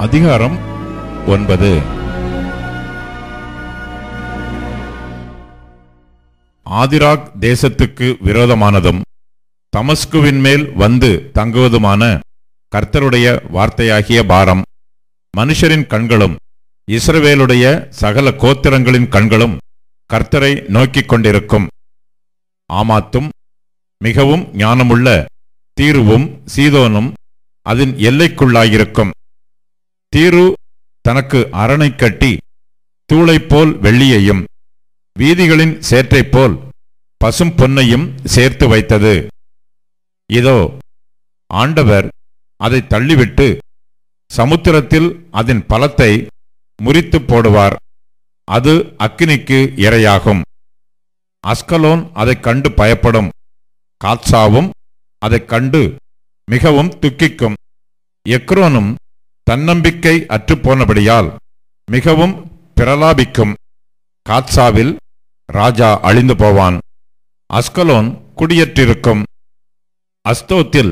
அதிகாரம் 9. ஆதிராக் தேசத்துக்கு விரோதமானதும் தமஸ்குவின் மேல் வந்து தங்குவதுமான கர்த்தருடைய வார்த்தையாகிய பாரம். மனுஷரின் கண்களும் இஸ்ரவேலுடைய சகல கோத்திரங்களின் கண்களும் கர்த்தரை நோக்கிக் கொண்டிருக்கும். ஆமாத்தும் மிகவும் ஞானமுள்ள தீருவும் சீதோனும் அதன் எல்லைக்குள்ளாயிருக்கும். தீரு தனக்கு அரணை கட்டி தூளைப்போல் வெள்ளியையும் வீதிகளின் சேற்றைப்போல் பசும் பொன்னையும் சேர்த்து வைத்தது. இதோ ஆண்டவர் அதை தள்ளிவிட்டு சமுத்திரத்தில் அதன் பலத்தை முறித்து போடுவார். அது அக்கினிக்கு இரையாகும். அஸ்கலோன் அதைக் கண்டு பயப்படும். காத்சாவும் அதைக் கண்டு மிகவும் துக்கிக்கும். எக்ரோனும் தன்னம்பிக்கை அற்றுப்போனபடியால் மிகவும் பிரலாபிக்கும். காத்சாவில் ராஜா அழிந்து போவான். அஸ்கலோன் குடியேற்றிருக்கும். அஸ்தோத்தில்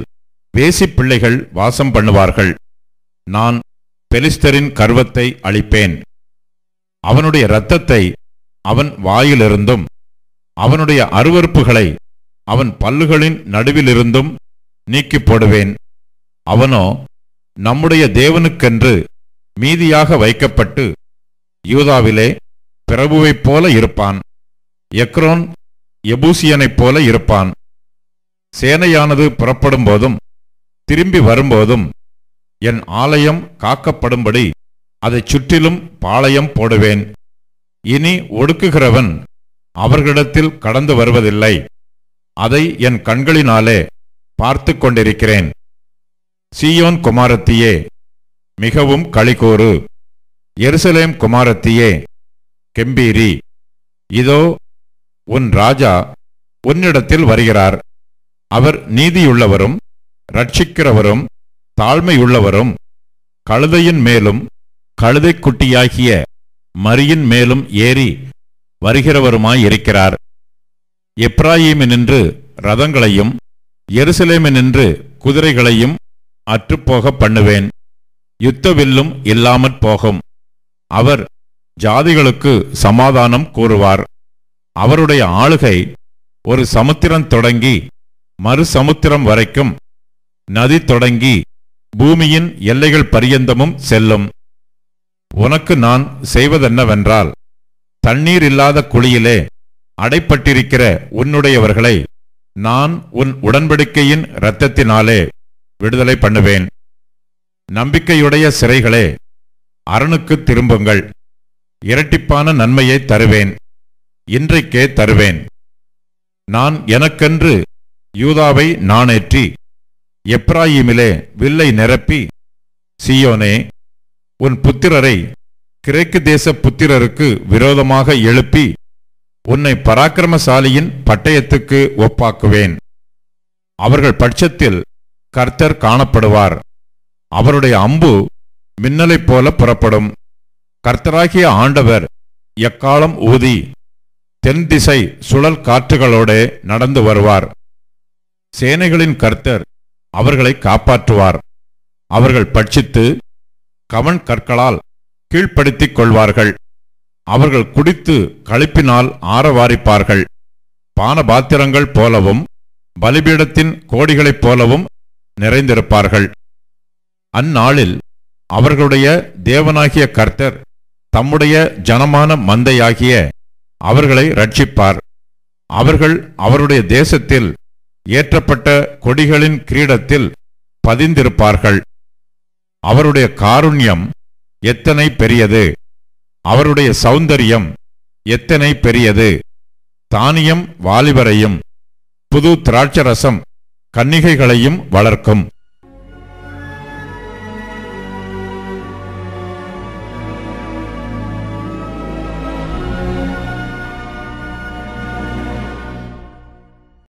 வேசி பிள்ளைகள் வாசம் பண்ணுவார்கள். நான் பெலிஸ்தரின் கர்வத்தை அழிப்பேன். அவனுடைய இரத்தத்தை அவன் வாயிலிருந்தும் அவனுடைய அருவருப்புகளை அவன் பல்லுகளின் நடுவிலிருந்தும் நீக்கி போடுவேன். அவனோ நம்முடைய தேவனுக்கென்று மீதியாக வைக்கப்பட்டு யூதாவிலே பிரபுவைப் போல இருப்பான். எக்ரோன் எபூசியனைப் போல இருப்பான். சேனையானது புறப்படும் போதும் திரும்பி வரும்போதும் என் ஆலயம் காக்கப்படும்படி அதைச் சுற்றிலும் பாளையம் போடுவேன். இனி ஒடுக்குகிறவன் அவர்களிடத்தில் கடந்து வருவதில்லை. அதை என் கண்களினாலே பார்த்து கொண்டிருக்கிறேன். சீயோன் குமாரத்தியே, மிகவும் களிகூறு. எருசலேம் குமாரத்தியே, கெம்பீரி. இதோ உன் ராஜா உன்னிடத்தில் வருகிறார். அவர் நீதியுள்ளவரும் ரட்சிக்கிறவரும் தாழ்மையுள்ளவரும் கழுதையின் மேலும் கழுதைக்குட்டியாகிய மரியின் மேலும் ஏறி வருகிறவருமாயிருக்கிறார். எப்ராயீமினின்று ரதங்களையும் எருசலேமினின்று குதிரைகளையும் அற்றுப்போக பண்ணுவேன். யுத்தவில்லும் இல்லாமற் போகும். அவர் ஜாதிகளுக்கு சமாதானம் கூறுவார். அவருடைய ஆளுகை ஒரு சமுத்திரம் தொடங்கி மறு சமுத்திரம் வரைக்கும், நதி தொடங்கி பூமியின் எல்லைகள் பரியந்தமும் செல்லும். உனக்கு நான் செய்வதென்னவென்றால், தண்ணீர் இல்லாத குழியிலே அடைப்பட்டிருக்கிற உன்னுடையவர்களை நான் உன் உடன்படிக்கையின் இரத்தத்தினாலே விடுதலை பண்ணுவேன். நம்பிக்கையுடைய சிறைகளே, அரணுக்கு திரும்புங்கள். இரட்டிப்பான நன்மையை தருவேன். இன்றைக்கே தருவேன். நான் எனக்கென்று யூதாவை நாணேற்றி எப்ராயீமிலே வில்லை நிரப்பி, சீயோனே, உன் புத்திரரை கிரேக்கு தேச புத்திரருக்கு விரோதமாக எழுப்பி உன்னை பராக்கிரமசாலியின் பட்டயத்துக்கு ஒப்பாக்குவேன். அவர்கள் பட்சத்தில் கர்த்தர் காணப்படுவார். அவருடைய அம்பு மின்னலைப் போல புறப்படும். கர்த்தராகிய ஆண்டவர் எக்காலம் ஊதி தென் திசை சுழல் காற்றுகளோடே நடந்து வருவார். சேனைகளின் கர்த்தர் அவர்களை காப்பாற்றுவார். அவர்கள் பட்சித்து கவன் கற்களால் கீழ்ப்படுத்திக் கொள்வார்கள். அவர்கள் குடித்து களிப்பினால் ஆரவாரிப்பார்கள். பானபாத்திரங்கள் போலவும் பலிபீடத்தின் கோடிகளைப் போலவும் நிறைந்திருப்பார்கள். அந்நாளில் அவர்களுடைய தேவனாகிய கர்த்தர் தம்முடைய ஜனமான மந்தையாகிய அவர்களை ரட்சிப்பார். அவர்கள் அவருடைய தேசத்தில் ஏற்றப்பட்ட கொடிகளின் கிரீடத்தில் பதிந்திருப்பார்கள். அவருடைய காருண்யம் எத்தனை பெரியது! அவருடைய சௌந்தரியம் எத்தனை பெரியது! தானியம் வாலிபரையும் புது திராட்சரசம் கன்னிகைகளையும் வளர்க்கும்.